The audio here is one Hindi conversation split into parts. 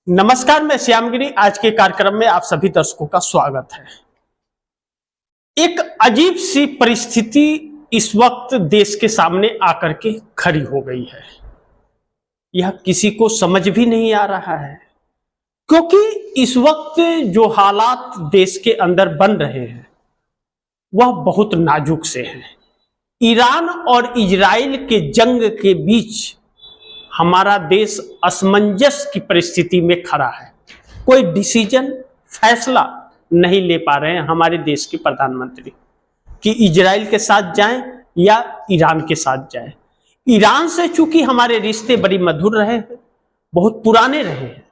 नमस्कार, मैं श्यामगिरी। आज के कार्यक्रम में आप सभी दर्शकों का स्वागत है। एक अजीब सी परिस्थिति इस वक्त देश के सामने आकर के खड़ी हो गई है। यह किसी को समझ भी नहीं आ रहा है, क्योंकि इस वक्त जो हालात देश के अंदर बन रहे हैं वह बहुत नाजुक से हैं। ईरान और इजराइल के जंग के बीच हमारा देश असमंजस की परिस्थिति में खड़ा है। कोई डिसीजन, फैसला नहीं ले पा रहे हैं हमारे देश के प्रधानमंत्री कि इजराइल के साथ जाएं या ईरान के साथ जाएं। ईरान से चूंकि हमारे रिश्ते बड़ी मधुर रहे हैं, बहुत पुराने रहे हैं,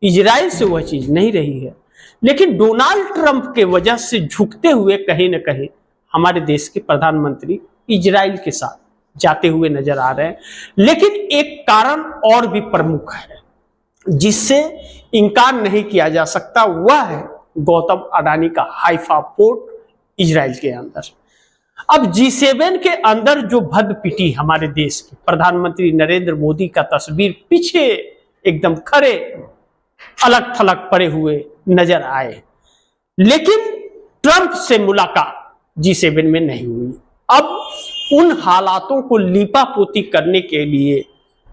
इजराइल से वह चीज नहीं रही है। लेकिन डोनाल्ड ट्रंप के वजह से झुकते हुए कहीं ना कहीं हमारे देश के प्रधानमंत्री इजराइल के साथ जाते हुए नजर आ रहे हैं। लेकिन एक कारण और भी प्रमुख है जिससे इनकार नहीं किया जा सकता, वह है गौतम अडानी का हाइफा पोर्ट इजराइल के अंदर। अब G7 के अंदर जो भद पिटी हमारे देश के प्रधानमंत्री नरेंद्र मोदी का तस्वीर पीछे एकदम खड़े अलग थलग पड़े हुए नजर आए, लेकिन ट्रंप से मुलाकात G7 में नहीं हुई। अब उन हालातों को लीपापोती करने के लिए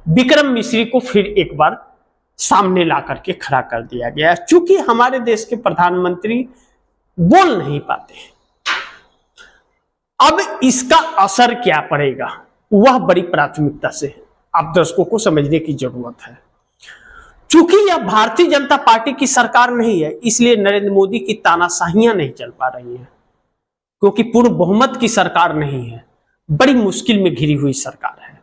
विक्रम मिश्री को फिर एक बार सामने ला करके खड़ा कर दिया गया। चूंकि हमारे देश के प्रधानमंत्री बोल नहीं पाते, अब इसका असर क्या पड़ेगा वह बड़ी प्राथमिकता से आप दर्शकों को समझने की जरूरत है। चूंकि यह भारतीय जनता पार्टी की सरकार नहीं है, इसलिए नरेंद्र मोदी की तानाशाहियां नहीं चल पा रही हैं, क्योंकि पूर्ण बहुमत की सरकार नहीं है, बड़ी मुश्किल में घिरी हुई सरकार है।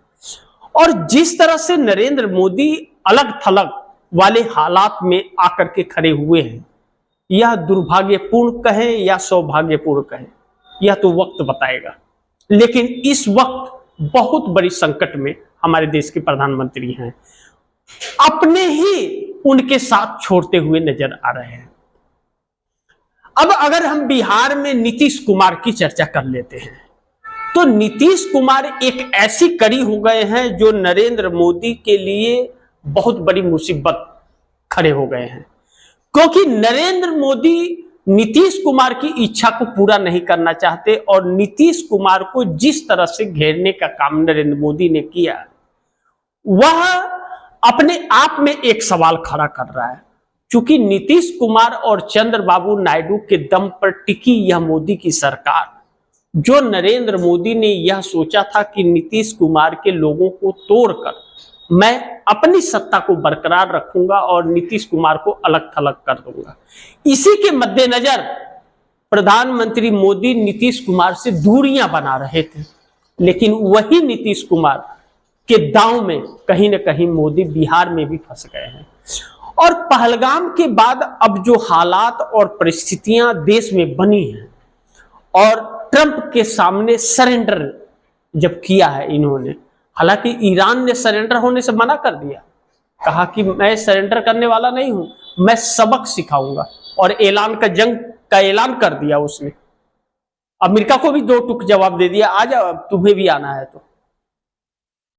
और जिस तरह से नरेंद्र मोदी अलग थलग वाले हालात में आकर के खड़े हुए हैं, यह दुर्भाग्यपूर्ण कहें या सौभाग्यपूर्ण कहें, यह तो वक्त बताएगा। लेकिन इस वक्त बहुत बड़ी संकट में हमारे देश के प्रधानमंत्री हैं, अपने ही उनके साथ छोड़ते हुए नजर आ रहे हैं। अब अगर हम बिहार में नीतीश कुमार की चर्चा कर लेते हैं, तो नीतीश कुमार एक ऐसी कड़ी हो गए हैं जो नरेंद्र मोदी के लिए बहुत बड़ी मुसीबत खड़े हो गए हैं, क्योंकि नरेंद्र मोदी नीतीश कुमार की इच्छा को पूरा नहीं करना चाहते। और नीतीश कुमार को जिस तरह से घेरने का काम नरेंद्र मोदी ने किया, वह अपने आप में एक सवाल खड़ा कर रहा है। चूंकि नीतीश कुमार और चंद्रबाबू नायडू के दम पर टिकी यह मोदी की सरकार, जो नरेंद्र मोदी ने यह सोचा था कि नीतीश कुमार के लोगों को तोड़कर मैं अपनी सत्ता को बरकरार रखूंगा और नीतीश कुमार को अलग थलग कर दूंगा, इसी के मद्देनजर प्रधानमंत्री मोदी नीतीश कुमार से दूरियां बना रहे थे। लेकिन वही नीतीश कुमार के दांव में कहीं ना कहीं मोदी बिहार में भी फंस गए हैं। और पहलगाम के बाद अब जो हालात और परिस्थितियां देश में बनी हैं, और ट्रंप के सामने सरेंडर जब किया है इन्होंने, हालांकि ईरान ने सरेंडर होने से मना कर दिया, कहा कि मैं सरेंडर करने वाला नहीं हूं, मैं सबक सिखाऊंगा, और जंग का ऐलान कर दिया उसने। अमेरिका को भी दो टूक जवाब दे दिया, आ जाओ तुम्हें भी आना है तो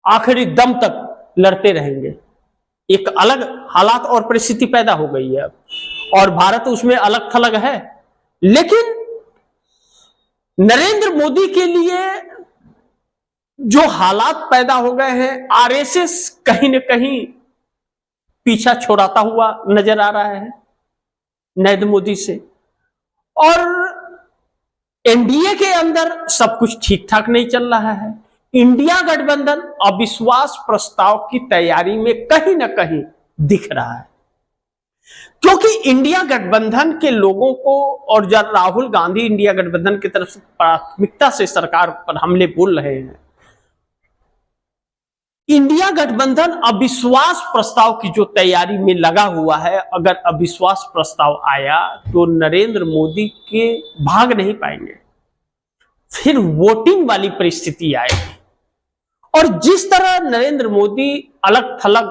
आखिरी दम तक लड़ते रहेंगे। एक अलग हालात और परिस्थिति पैदा हो गई है, और भारत उसमें अलग थलग है। लेकिन नरेंद्र मोदी के लिए जो हालात पैदा हो गए हैं, आरएसएस कहीं ना कहीं पीछा छोड़ाता हुआ नजर आ रहा है नरेंद्र मोदी से, और एनडीए के अंदर सब कुछ ठीक ठाक नहीं चल रहा है। इंडिया गठबंधन अविश्वास प्रस्ताव की तैयारी में कहीं ना कहीं दिख रहा है, क्योंकि इंडिया गठबंधन के लोगों को, और जब राहुल गांधी इंडिया गठबंधन की तरफ से प्राथमिकता से सरकार पर हमले बोल रहे हैं, इंडिया गठबंधन अविश्वास प्रस्ताव की जो तैयारी में लगा हुआ है। अगर अविश्वास प्रस्ताव आया तो नरेंद्र मोदी के भाग नहीं पाएंगे, फिर वोटिंग वाली परिस्थिति आएगी। और जिस तरह नरेंद्र मोदी अलग थलग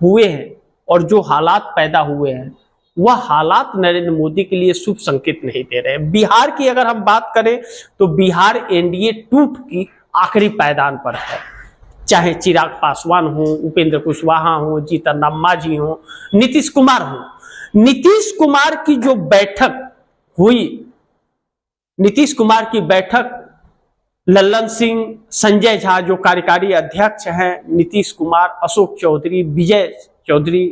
हुए हैं और जो हालात पैदा हुए हैं, वह हालात नरेंद्र मोदी के लिए शुभ संकेत नहीं दे रहे। बिहार की अगर हम बात करें तो बिहार एनडीए टूट की आखिरी पायदान पर है। चाहे चिराग पासवान हो, उपेंद्र कुशवाहा हो, जीतन राम मांझी हो, नीतीश कुमार हो। नीतीश कुमार की जो बैठक हुई, नीतीश कुमार की बैठक लल्लन सिंह, संजय झा जो कार्यकारी अध्यक्ष हैं, नीतीश कुमार, अशोक चौधरी, विजय चौधरी,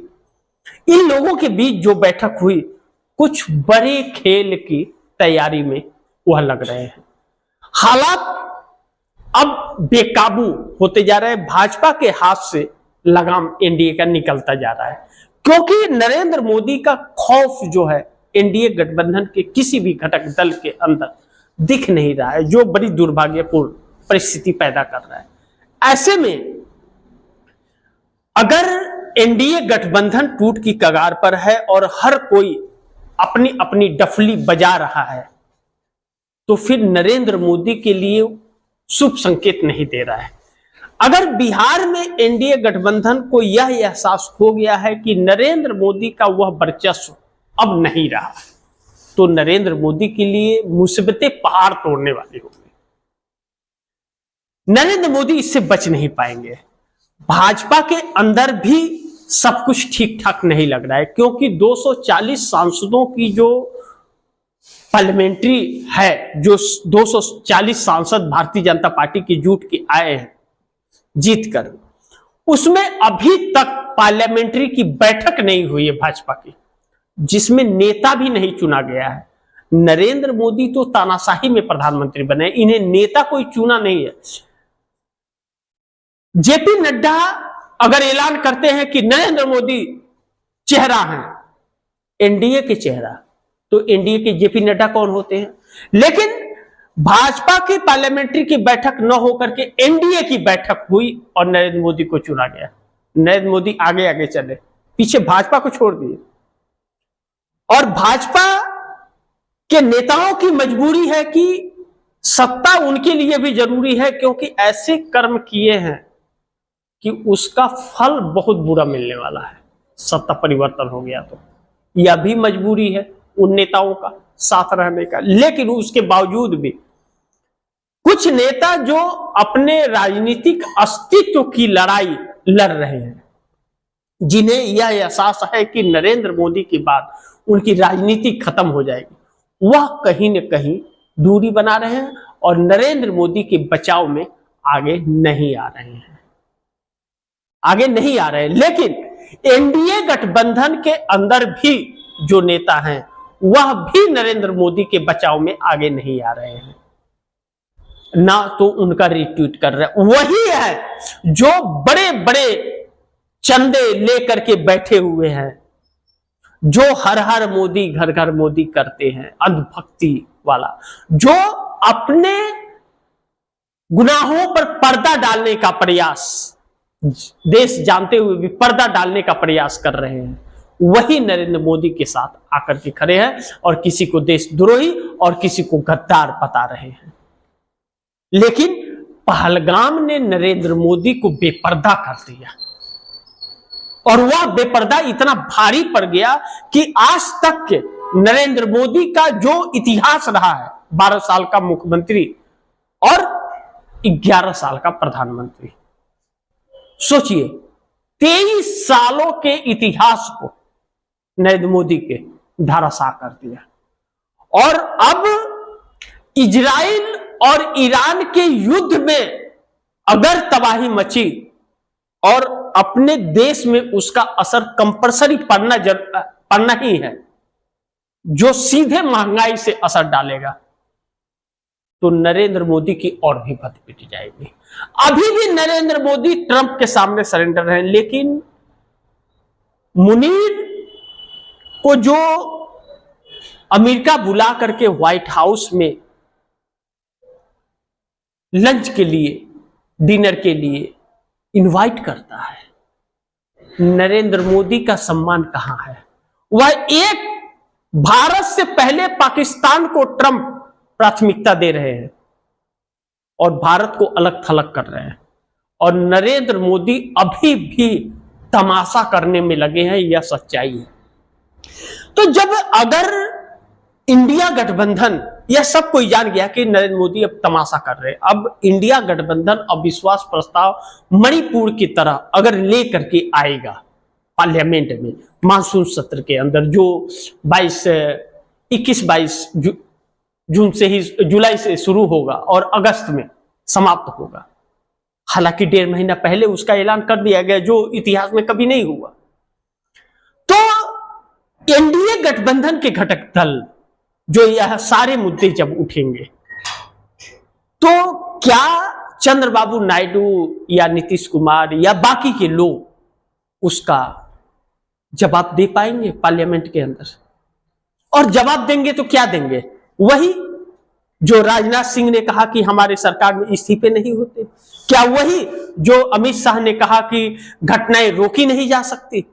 इन लोगों के बीच जो बैठक हुई, कुछ बड़े खेल की तैयारी में वह लग रहे हैं। हालात अब बेकाबू होते जा रहे हैं, भाजपा के हाथ से लगाम एनडीए का निकलता जा रहा है, क्योंकि नरेंद्र मोदी का खौफ जो है एनडीए गठबंधन के किसी भी घटक दल के अंदर दिख नहीं रहा है, जो बड़ी दुर्भाग्यपूर्ण परिस्थिति पैदा कर रहा है। ऐसे में अगर एनडीए गठबंधन टूट की कगार पर है और हर कोई अपनी अपनी डफली बजा रहा है, तो फिर नरेंद्र मोदी के लिए शुभ संकेत नहीं दे रहा है। अगर बिहार में एनडीए गठबंधन को यह एहसास हो गया है कि नरेंद्र मोदी का वह वर्चस्व अब नहीं रहा, तो नरेंद्र मोदी के लिए मुसीबतें पहाड़ तोड़ने वाली होंगी। नरेंद्र मोदी इससे बच नहीं पाएंगे। भाजपा के अंदर भी सब कुछ ठीक ठाक नहीं लग रहा है, क्योंकि 240 सांसदों की जो पार्लियामेंट्री है, जो 240 सांसद भारतीय जनता पार्टी की जुट के आए हैं जीतकर, उसमें अभी तक पार्लियामेंट्री की बैठक नहीं हुई है भाजपा की, जिसमें नेता भी नहीं चुना गया है। नरेंद्र मोदी तो तानाशाही में प्रधानमंत्री बने, इन्हें नेता कोई चुना नहीं है। जेपी नड्डा अगर ऐलान करते हैं कि नरेंद्र मोदी चेहरा है, एनडीए के चेहरा, तो एनडीए के जेपी नड्डा कौन होते हैं? लेकिन भाजपा की पार्लियामेंट्री की बैठक न होकर के एनडीए की बैठक हुई और नरेंद्र मोदी को चुना गया। नरेंद्र मोदी आगे आगे चले, पीछे भाजपा को छोड़ दिए। और भाजपा के नेताओं की मजबूरी है कि सत्ता उनके लिए भी जरूरी है, क्योंकि ऐसे कर्म किए हैं कि उसका फल बहुत बुरा मिलने वाला है। सत्ता परिवर्तन हो गया तो यह भी मजबूरी है उन नेताओं का साथ रहने का। लेकिन उसके बावजूद भी कुछ नेता जो अपने राजनीतिक अस्तित्व की लड़ाई लड़ रहे हैं, जिन्हें यह एहसास है कि नरेंद्र मोदी के बाद उनकी राजनीति खत्म हो जाएगी, वह कहीं न कहीं दूरी बना रहे हैं और नरेंद्र मोदी के बचाव में आगे नहीं आ रहे हैं, लेकिन एनडीए गठबंधन के अंदर भी जो नेता हैं वह भी नरेंद्र मोदी के बचाव में आगे नहीं आ रहे हैं, ना तो उनका रिट्वीट कर रहे हैं। वही है जो बड़े बड़े चंदे लेकर के बैठे हुए हैं, जो हर हर मोदी घर घर मोदी करते हैं, अंधभक्ति वाला, जो अपने गुनाहों पर पर्दा डालने का प्रयास, देश जानते हुए भी पर्दा डालने का प्रयास कर रहे हैं, वही नरेंद्र मोदी के साथ आकर के खड़े हैं और किसी को देशद्रोही और किसी को गद्दार बता रहे हैं। लेकिन पहलगाम ने नरेंद्र मोदी को बेपर्दा कर दिया और वह बेपर्दा इतना भारी पड़ गया कि आज तक के नरेंद्र मोदी का जो इतिहास रहा है, 12 साल का मुख्यमंत्री और 11 साल का प्रधानमंत्री, सोचिए 23 सालों के इतिहास को नरेंद्र मोदी के धराशाह कर दिया। और अब इजराइल और ईरान के युद्ध में अगर तबाही मची और अपने देश में उसका असर कंपल्सरी पड़ना ही है, जो सीधे महंगाई से असर डालेगा, तो नरेंद्र मोदी की और भी भत पिट जाएगी। अभी भी नरेंद्र मोदी ट्रंप के सामने सरेंडर हैं, लेकिन मुनीर को जो अमेरिका बुला करके व्हाइट हाउस में लंच के लिए, डिनर के लिए इनवाइट करता है, नरेंद्र मोदी का सम्मान कहां है? वह एक भारत से पहले पाकिस्तान को ट्रंप प्राथमिकता दे रहे हैं और भारत को अलग थलग कर रहे हैं, और नरेंद्र मोदी अभी भी तमाशा करने में लगे हैं। यह सच्चाई है। तो जब अगर इंडिया गठबंधन, यह सब कोई जान गया कि नरेंद्र मोदी अब तमाशा कर रहे हैं। अब इंडिया गठबंधन अविश्वास प्रस्ताव मणिपुर की तरह अगर ले करके आएगा पार्लियामेंट में मानसून सत्र के अंदर, जो 21-22 जून से ही, जुलाई से शुरू होगा और अगस्त में समाप्त होगा। हालांकि 1.5 महीना पहले उसका ऐलान कर दिया गया, जो इतिहास में कभी नहीं हुआ। तो एनडीए गठबंधन के घटक दल जो यह सारे मुद्दे जब उठेंगे, तो क्या चंद्रबाबू नायडू या नीतीश कुमार या बाकी के लोग उसका जवाब दे पाएंगे पार्लियामेंट के अंदर? और जवाब देंगे तो क्या देंगे? वही जो राजनाथ सिंह ने कहा कि हमारे सरकार में इस्तीफे नहीं होते, क्या वही जो अमित शाह ने कहा कि घटनाएं रोकी नहीं जा सकती,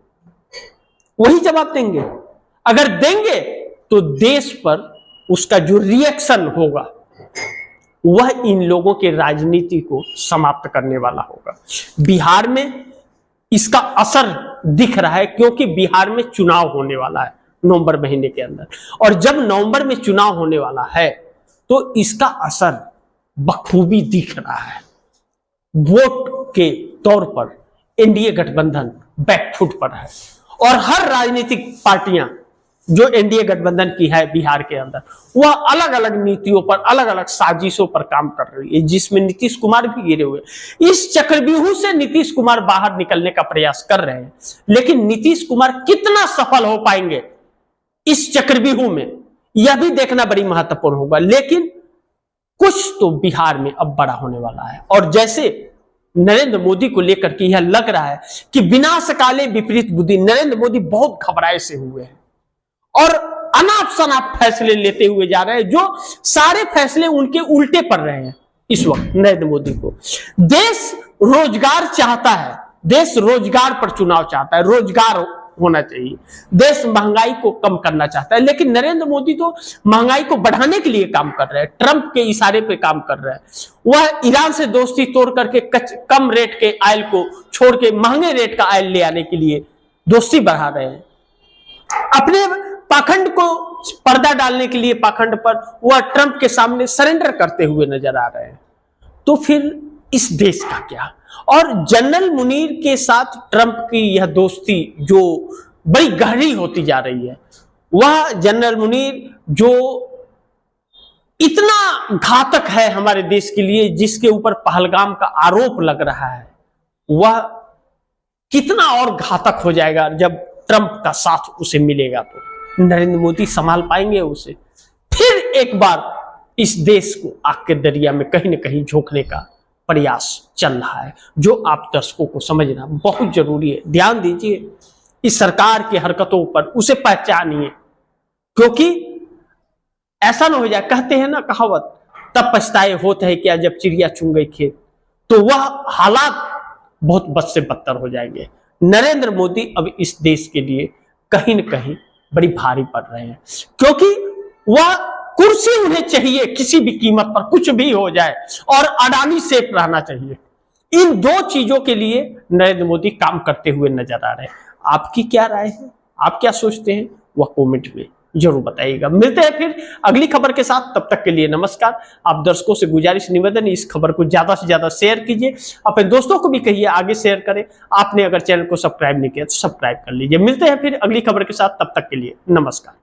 वही जवाब देंगे? अगर देंगे तो देश पर उसका जो रिएक्शन होगा वह इन लोगों के राजनीति को समाप्त करने वाला होगा। बिहार में इसका असर दिख रहा है, क्योंकि बिहार में चुनाव होने वाला है नवंबर महीने के अंदर, और जब नवंबर में चुनाव होने वाला है तो इसका असर बखूबी दिख रहा है। वोट के तौर पर एनडीए गठबंधन बैकफुट पर है, और हर राजनीतिक पार्टियां जो एनडीए गठबंधन की है बिहार के अंदर, वह अलग अलग नीतियों पर, अलग अलग साजिशों पर काम कर रही है, जिसमें नीतीश कुमार भी गिरे हुए। इस चक्रव्यूह से नीतीश कुमार बाहर निकलने का प्रयास कर रहे हैं, लेकिन नीतीश कुमार कितना सफल हो पाएंगे इस चक्रव्यूह में, यह भी देखना बड़ी महत्वपूर्ण होगा। लेकिन कुछ तो बिहार में अब बड़ा होने वाला है, और जैसे नरेंद्र मोदी को लेकर के यह लग रहा है कि विनाशकाले विपरीत बुद्धि, नरेंद्र मोदी बहुत घबराए से हुए हैं और अनाप शनाप फैसले लेते हुए जा रहे हैं, जो सारे फैसले उनके उल्टे पड़ रहे हैं इस वक्त नरेंद्र मोदी को। देश रोजगार चाहता है, देश रोजगार पर चुनाव चाहता है, रोजगार होना चाहिए। देश महंगाई को कम करना चाहता है, लेकिन नरेंद्र मोदी तो महंगाई को बढ़ाने के लिए काम कर रहे हैं, ट्रंप के इशारे पे काम कर रहे हैं। वह ईरान से दोस्ती तोड़ करके कम रेट के ऑयल को छोड़ के महंगे रेट का ऑयल ले आने के लिए दोस्ती बढ़ा रहे हैं। अपने पाखंड को पर्दा डालने के लिए पाखंड पर वह ट्रंप के सामने सरेंडर करते हुए नजर आ रहे हैं। तो फिर इस देश का क्या? और जनरल मुनीर के साथ ट्रंप की यह दोस्ती जो बड़ी गहरी होती जा रही है, वह जनरल मुनीर जो इतना घातक है हमारे देश के लिए, जिसके ऊपर पहलगाम का आरोप लग रहा है, वह कितना और घातक हो जाएगा जब ट्रंप का साथ उसे मिलेगा। तो नरेंद्र मोदी संभाल पाएंगे उसे? फिर एक बार इस देश को आग के दरिया में कहीं न कहीं झोंकने का प्रयास चल रहा है, जो आप दर्शकों को समझना बहुत जरूरी है। ध्यान दीजिए इस सरकार की हरकतों पर, उसे पहचानिए, क्योंकि ऐसा ना हो जाए, कहते हैं ना कहावत, तब पछताए होते है क्या जब चिड़िया चुन गई खेत, तो वह हालात बहुत बद से बदतर हो जाएंगे। नरेंद्र मोदी अब इस देश के लिए कहीं न कहीं बड़ी भारी पड़ रहे हैं, क्योंकि वह कुर्सी उन्हें चाहिए किसी भी कीमत पर, कुछ भी हो जाए, और अडानी सेफ रहना चाहिए। इन दो चीजों के लिए नरेंद्र मोदी काम करते हुए नजर आ रहे हैं। आपकी क्या राय है? आप क्या सोचते हैं? वह कमेंट में जरूर बताइएगा। मिलते हैं फिर अगली खबर के साथ, तब तक के लिए नमस्कार। आप दर्शकों से गुजारिश निवेदन, इस खबर को ज्यादा से ज्यादा शेयर कीजिए, अपने दोस्तों को भी कहिए आगे शेयर करें। आपने अगर चैनल को सब्सक्राइब नहीं किया तो सब्सक्राइब कर लीजिए। मिलते हैं फिर अगली खबर के साथ, तब तक के लिए नमस्कार।